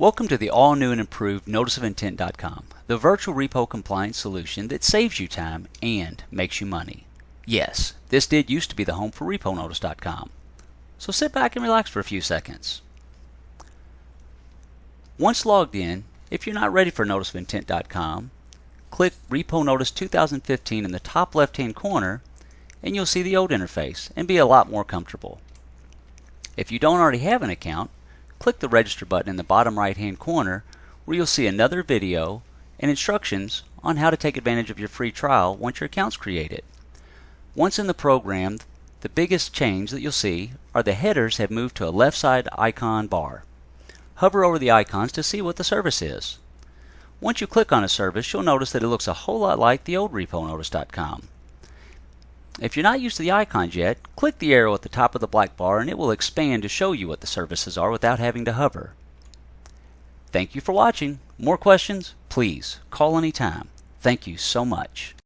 Welcome to the all-new and improved NoticeOfIntent.com, the virtual repo compliance solution that saves you time and makes you money. Yes, this did used to be the home for RepoNotice.com. So sit back and relax for a few seconds. Once logged in, if you're not ready for NoticeOfIntent.com, click Repo Notice 2015 in the top left-hand corner and you'll see the old interface and be a lot more comfortable. If you don't already have an account, click the Register button in the bottom right-hand corner where you'll see another video and instructions on how to take advantage of your free trial once your account's created. Once in the program, the biggest change that you'll see are the headers have moved to a left side icon bar. Hover over the icons to see what the service is. Once you click on a service, you'll notice that it looks a whole lot like the old RepoNotice.com. If you're not used to the icons yet, click the arrow at the top of the black bar and it will expand to show you what the services are without having to hover. Thank you for watching. More questions? Please call anytime. Thank you so much.